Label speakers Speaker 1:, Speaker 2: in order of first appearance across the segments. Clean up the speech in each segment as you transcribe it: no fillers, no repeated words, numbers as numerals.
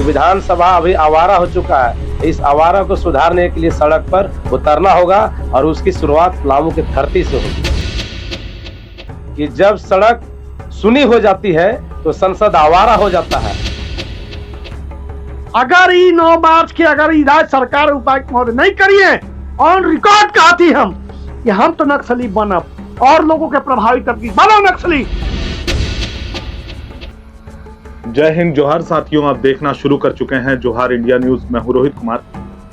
Speaker 1: विधानसभा अभी आवारा हो चुका है। इस आवारा को सुधारने के लिए सड़क पर उतरना होगा और उसकी शुरुआत पलामू की धरती से होगी। कि जब सड़क सुनी हो जाती है तो संसद आवारा हो जाता है।
Speaker 2: अगर ये 9 मार्च की अगर राज्य सरकार उपायुक्त महोदय नहीं करिए, ऑन रिकॉर्ड कहती हम कि हम तो नक्सली बनब और लोगों के प्रभावित करती बनो नक्सली।
Speaker 3: जय हिंद, जोहार साथियों। आप देखना शुरू कर चुके हैं जोहार इंडिया न्यूज। मैं हूं रोहित कुमार।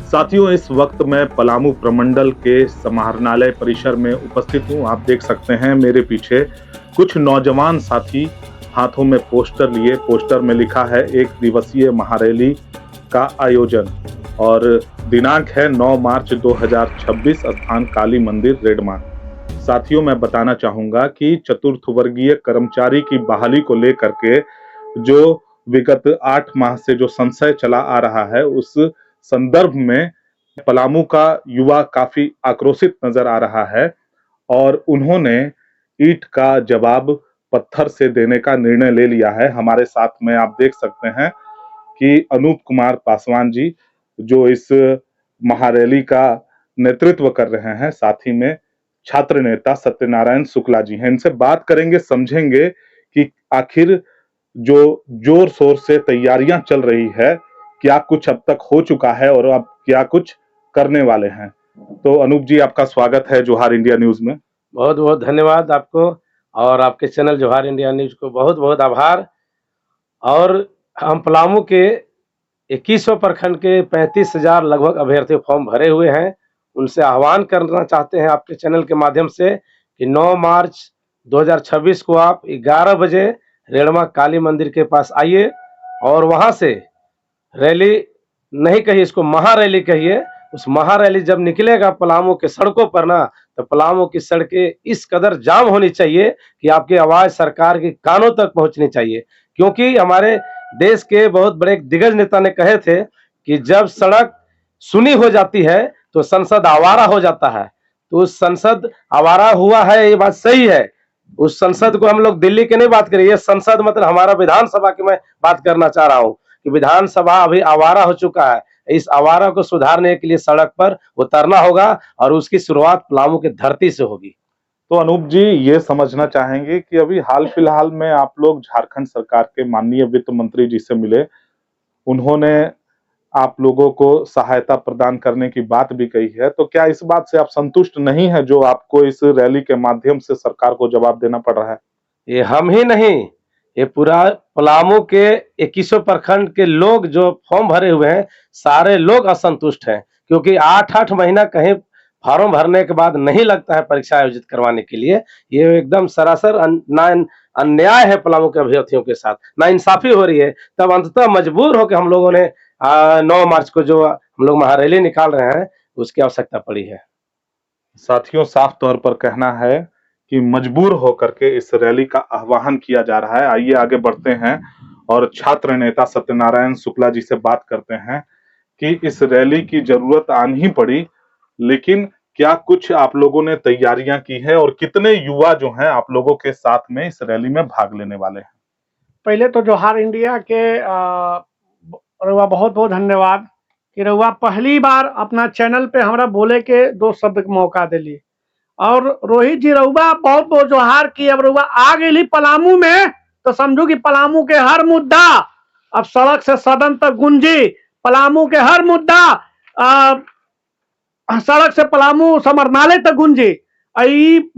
Speaker 3: साथियों, इस वक्त मैं पलामू प्रमंडल के समाहरणालय परिसर में उपस्थित हूं। आप देख सकते हैं मेरे पीछे कुछ नौजवान साथी हाथों में पोस्टर लिए। पोस्टर में लिखा है 1 दिवसीय महारैली का आयोजन और दिनांक है 9 मार्च 2026, स्थान काली मंदिर रेडमा। साथियों, मैं बताना चाहूंगा कि चतुर्थ वर्गीय कर्मचारी की बहाली को लेकर के जो विगत 8 माह से जो संशय चला आ रहा है, उस संदर्भ में पलामू का युवा काफी आक्रोशित नजर आ रहा है और उन्होंने ईंट का जवाब पत्थर से देने का निर्णय ले लिया है। हमारे साथ में आप देख सकते हैं कि अनूप कुमार पासवान जी जो इस महारैली का नेतृत्व कर रहे हैं, साथ ही में छात्र नेता सत्यनारायण शुक्ला जी हैं। इनसे बात करेंगे, समझेंगे कि आखिर जो जोर शोर से तैयारियां चल रही है, क्या कुछ अब तक हो चुका है और अब क्या कुछ करने वाले हैं। तो अनूप जी, आपका स्वागत है जोहार इंडिया न्यूज में।
Speaker 1: बहुत बहुत धन्यवाद आपको और आपके चैनल जोहार इंडिया न्यूज को बहुत बहुत आभार। और हम पलामू के 2100 प्रखंड के 35,000 लगभग अभ्यर्थी फॉर्म भरे हुए हैं। उनसे आह्वान करना चाहते हैं आपके चैनल के माध्यम से कि 9 मार्च 2026 को आप 11 बजे रेड़मा काली मंदिर के पास आइए और वहां से रैली नहीं कहिए, इसको महारैली कहिए। उस महारैली जब निकलेगा पलामू के सड़कों पर ना, तो पलामू की सड़कें इस कदर जाम होनी चाहिए कि आपकी आवाज सरकार के कानों तक पहुंचनी चाहिए। क्योंकि हमारे देश के बहुत बड़े दिग्गज नेता ने कहे थे कि जब सड़क सुनी हो जाती है तो संसद आवारा हो जाता है। तो उस संसद आवारा हुआ है, ये बात सही है। उस संसद को हम लोग दिल्ली की नहीं बात करें, ये संसद मतलब हमारा विधानसभा की मैं बात करना चाह रहा हूँ कि विधानसभा अभी आवारा हो चुका है। इस आवारा को सुधारने के लिए सड़क पर उतरना होगा और उसकी शुरुआत पलामू की धरती से होगी।
Speaker 3: तो अनूप जी, ये समझना चाहेंगे कि अभी हाल फिलहाल में आप लोग झारखंड सरकार के माननीय वित्त मंत्री जी से मिले, उन्होंने आप लोगों को सहायता प्रदान करने की बात भी कही है। तो क्या इस बात से आप संतुष्ट नहीं है जो आपको इस रैली के माध्यम से सरकार को जवाब देना पड़ रहा है?
Speaker 1: ये हम ही नहीं, ये पूरा पलामू के 2100 प्रखंड के लोग जो फॉर्म भरे हुए हैं, सारे लोग असंतुष्ट हैं। क्योंकि 8-8 महीना कहीं फॉर्म भरने के बाद नहीं लगता है परीक्षा आयोजित करवाने के लिए। ये एकदम सरासर अन्याय है पलामू के अभ्यर्थियों के साथ, ना इंसाफी हो रही है। तब अंततः मजबूर होकर हम लोगों ने 9 मार्च को जो हम लोग महारैली निकाल रहे हैं, उसकी आवश्यकता पड़ी है।
Speaker 3: साथियों, साफ तौर पर कहना है कि मजबूर होकर के इस रैली का आह्वान किया जा रहा है। आइए आगे बढ़ते हैं और छात्र नेता सत्यनारायण शुक्ला जी से बात करते हैं कि इस रैली की जरूरत आन ही पड़ी, लेकिन क्या कुछ आप लोगों ने तैयारियां की है और कितने युवा जो हैं आप लोगों के साथ में इस रैली में भाग लेने वाले हैं?
Speaker 2: पहले तो जोहार इंडिया के रउआ बहुत बहुत धन्यवाद कि रउआ पहली बार अपना चैनल पे हमरा बोले के 2 शब्द के मौका दिली। और रोहित जी, रउआ बहुत बहुत जोहार की। अब रउआ आ गई पलामू में तो समझू कि पलामू के हर मुद्दा अब सड़क से सदन तक गुंजी। पलामू के हर मुद्दा सड़क से पलामू समरनालय तक गुंजी।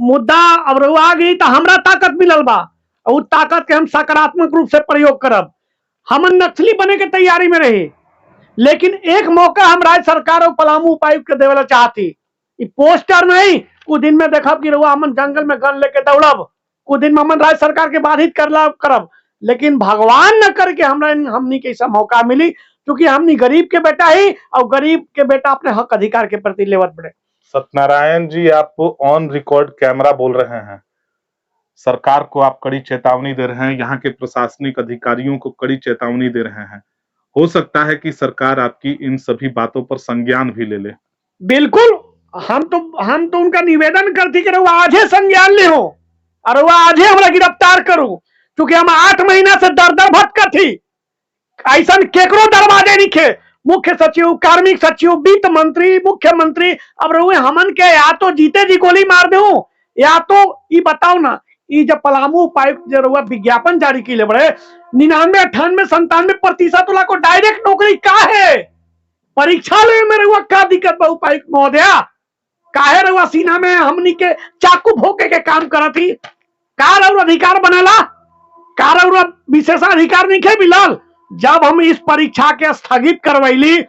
Speaker 2: मुद्दा अब रउआ आ गई तो हमरा ताकत मिलल बा, और ताकत के हम सकारात्मक रूप से प्रयोग करब। हम नक्सली बने के तैयारी में रही, लेकिन एक मौका हम राज्य सरकार और पलामू उपायुक्त के देवला चाहती। पोस्टर नहीं, कुछ दिन में देखब कि रउआ हमन जंगल में गन लेके दौड़ब, कुछ दिन में हमन राज्य सरकार के बाधित करब। लेकिन भगवान न करके हमनी के ऐसा मौका मिली, क्योंकि हमनी गरीब के बेटा ही, और गरीब के बेटा अपने हक अधिकार के प्रति लेवत पड़े।
Speaker 3: सत्यनारायण जी, आप ऑन रिकॉर्ड कैमरा बोल रहे हैं, सरकार को आप कड़ी चेतावनी दे रहे हैं, यहाँ के प्रशासनिक अधिकारियों को कड़ी चेतावनी दे रहे हैं। हो सकता है कि सरकार आपकी इन सभी बातों पर संज्ञान भी ले ले।
Speaker 2: बिल्कुल, हम तो उनका निवेदन करती कि रउआ आज संज्ञान ले हो और रउआ आज हमरा गिरफ्तार करो, क्योंकि हम 8 महीना से दर दर भटकत थी। ऐसा केकरो दरवाजे लिखे, मुख्य सचिव, कार्मिक सचिव, वित्त मंत्री, मुख्यमंत्री। अब रहुए हमन के या तो जीते जी गोली मार दू, या तो ये बताओ ना, ये जब पलामू उपायुक्त जो रहुआ विज्ञापन जारी की ले बड़े 99, 98, 97% वाला को डायरेक्ट नौकरी का है? परीक्षा ले में रहुआ का दिक्कत बा उपायुक्त महोदया? काहे रहुआ सीना में हमनी के चाकू भोके के काम करत थी? का रहुआ अधिकार बनेला? का रहुआ विशेषाधिकार नहीं खे मिलल? जब हम इस परीक्षा के स्थगित करवैली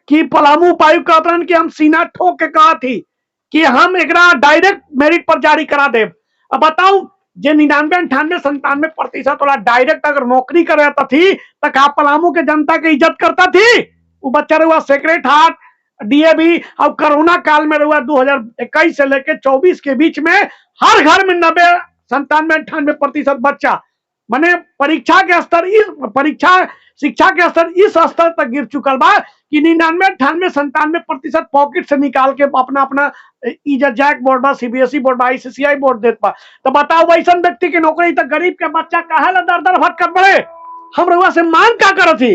Speaker 2: कि पलामू उपायुक्त कहतन कि हम सीना ठोक के कहा थी कि हम एकरा डायरेक्ट मेरिट पर जारी करा देव। अब बताओ, जे 99, 98, 97% वाला डायरेक्ट अगर नौकरी करता थी तो का पलामू के जनता के इज्जत करता थी? वो बच्चा रहुआ सेक्रेट हार्ट डीएवी। अब कोरोना काल में रहुआ 2021 से लेकर 24 के बीच में हर घर में 90, 97, 98% बच्चा, माने परीक्षा के स्तर, इस परीक्षा शिक्षा के स्तर इस स्तर तक गिर चुकल बा कि 99, 98, 97% पॉकेट से निकाल के अपना अपना जैक बोर्ड बा, सीबीएसई बोर्ड बा, आईसीसीआई बोर्ड देत बा। तो बताओ वैसा व्यक्ति की नौकरी तो गरीब के बच्चा काहे ला दर दर भटकत बड़े? हम रहुआ से मांग का करत थी,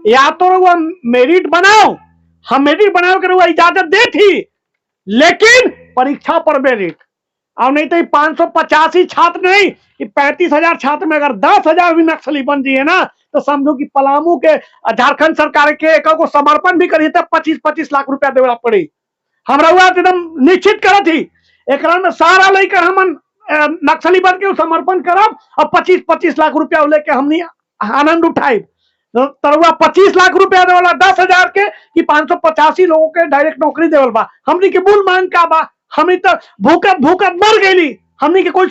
Speaker 2: या तो रहुआ मेरिट बनाओ, हम मेरिट बनाओ के रहुआ इजाजत दे थी, लेकिन परीक्षा पर मेरिट। और नहीं तो 585 छात्र नहीं, 35,000 छात्र में अगर 10,000 भी नक्सली बन जाइए ना, तो समझो कि पलामू के झारखंड सरकार के एक को समर्पण भी करिए तो 25-25 लाख रुपया देना पड़ी। हम रहुआ एकदम निश्चित करा थी एक में सारा लेकर हम नक्सली बन के समर्पण करब और 25-25 लाख रुपया लेके हमने आनंद उठाई। तरुआ 25 लाख रुपया देवला 10,000 के कि 585 लोगों के डायरेक्ट नौकरी देवल बा। हमनी के मूल मांग का बा? हमनी तो भूखत भूखत मर गईली, हमनी के कोई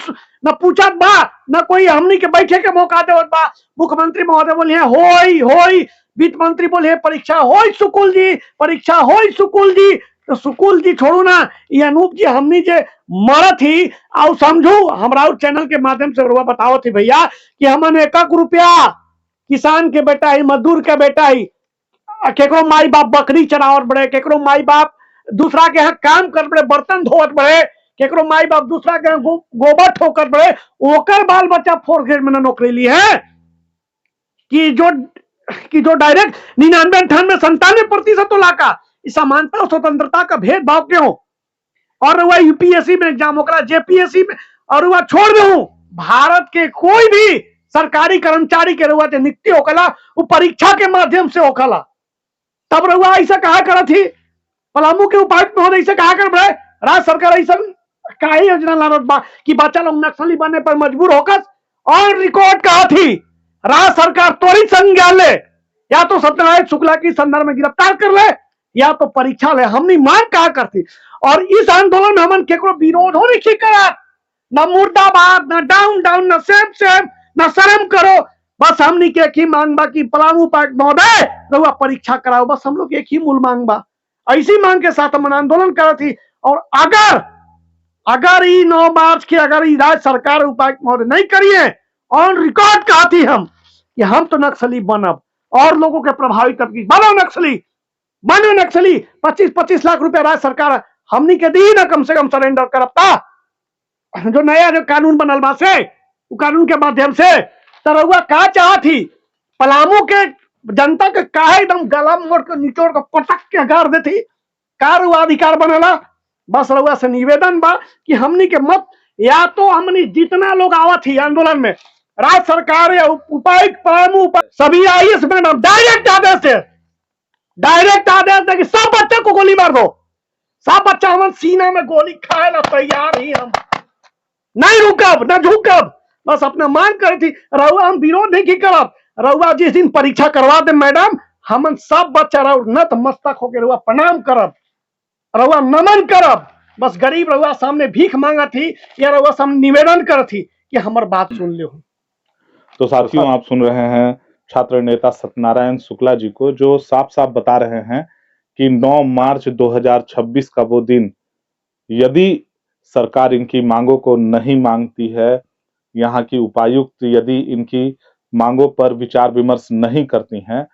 Speaker 2: न पूछत बा, न कोई हमनी के बैठे के मौका देवत बा। मुख्यमंत्री महोदय बोले होई होई, वित्त मंत्री बोले परीक्षा होई सुकुल जी, परीक्षा होई सुकुल जी। तो सुकुल जी छोड़ू ना, ये अनूप जी हमनी जे मरत ही आओ समझू, हमरा चैनल के माध्यम से बताओ थी भैया कि हमन 1 रुपया किसान के बेटा ही, मजदूर के बेटा ही, केकरो माई बाप बकरी चरावत बड़े, केकरो माई बाप दूसरा के यहाँ काम कर बड़े, बर्तन धोवत बड़े, केकरो माई बाप दूसरा के गोबर ठोकर बड़े, ओकर बाल बच्चा 4th ग्रेड में नौकरी ली है कि जो डायरेक्ट 99, 98, 97% तो लाका समानता और स्वतंत्रता का भेदभाव क्यों? और वह यूपीएससी में एग्जाम होगा, जेपीएससी में, और वह छोड़ दू भारत के कोई भी सरकारी कर्मचारी के रुआ नियुक्ति होकला वो परीक्षा के माध्यम से होकला। तब रुआ ऐसा कहा करा थी पलामू के उपायुक्त महोदय ऐसे कहा कर बड़े राज्य सरकार ऐसा काहे योजना लानत बा कि बच्चा लोग नक्सली बनने पर मजबूर होकर, और रिकॉर्ड कहा थी राज्य सरकार त्वरित संज्ञान ले, या तो सत्यनारायण शुक्ला की संदर्भ में गिरफ्तार कर ले या तो परीक्षा ले। हमने मांग कहा करती, और इस आंदोलन में हमन केकरो विरोध हो नहीं करा, न मुर्दाबाद, न डाउन डाउन, न सेम, न शर्म करो। बस हमनी के एक ही मांग बा कि पलामू उपायुक्त महोदय रहुआ परीक्षा कराओ, बस हम लोग एक ही मूल मांग बा। ऐसी मांग के साथ हम आंदोलन करा थी। और अगर 9 मार्च की अगर राज्य सरकार उपायुक्त महोदय नहीं करिए, ऑन रिकॉर्ड कहा थी हम कि हम तो नक्सली बनब और लोगों के प्रभावित करके बनो नक्सली, 25-25 लाख रुपया राज्य सरकार हमनी के दी ना, कम से कम सरेंडर करता जो नया जो कानून बनल बा से, कानून के माध्यम से। तरहुआ का चाह थी पलामू के जनता के काहे एकदम गला मोड़ के निचोड़ के पटक के गाड़ देती, का रुआ अधिकार बनेला। बस रहुआ से निवेदन बा कि हमनी के मत, या तो हमनी जितना लोग आवत थी आंदोलन में, राज्य सरकार या उपायुक्त पलामू सभी आईएएस मैडम डायरेक्ट आदेश दे कि सब बच्चे को गोली मार दो, सब बच्चा हम सीना में गोली खाए ला तैयार ही, हम नहीं रुकब न झुकब। बस अपना मांग करी थी, रहुआ हम विरोध नहीं करब, रहुआ जिस दिन परीक्षा करवा दे मैडम, हम सब बच्चा नत मस्तक होकर रहुआ प्रणाम करब, रहुआ नमन करब। बस गरीब रहुआ सामने भीख मांगा थी या रहुआ सामने निवेदन कर थी कि हमार बात सुन लो।
Speaker 3: तो साथियों, आप सुन रहे हैं छात्र नेता सत्यनारायण शुक्ला जी को, जो साफ साफ बता रहे हैं कि 9 मार्च 2026 का वो दिन, यदि सरकार इनकी मांगों को नहीं मांगती है, यहाँ की उपायुक्त यदि इनकी मांगों पर विचार विमर्श नहीं करती हैं,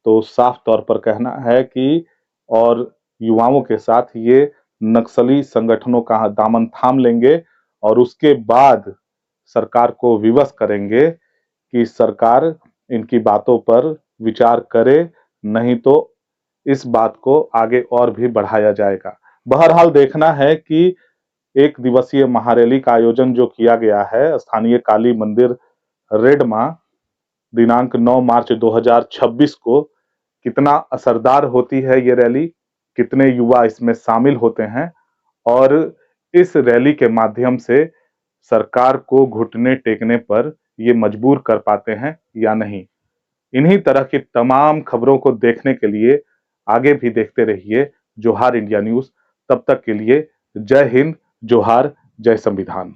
Speaker 3: तो साफ तौर पर कहना है कि और युवाओं के साथ ये नक्सली संगठनों का दामन थाम लेंगे और उसके बाद सरकार को विवश करेंगे कि सरकार इनकी बातों पर विचार करे, नहीं तो इस बात को आगे और भी बढ़ाया जाएगा। बहरहाल देखना है कि एक दिवसीय महारैली का आयोजन जो किया गया है स्थानीय काली मंदिर रेडमा दिनांक 9 मार्च 2026 को, कितना असरदार होती है ये रैली, कितने युवा इसमें शामिल होते हैं और इस रैली के माध्यम से सरकार को घुटने टेकने पर ये मजबूर कर पाते हैं या नहीं। इन्हीं तरह की तमाम खबरों को देखने के लिए आगे भी देखते रहिए जोहार इंडिया न्यूज। तब तक के लिए जय हिंद, जोहार, जय संविधान।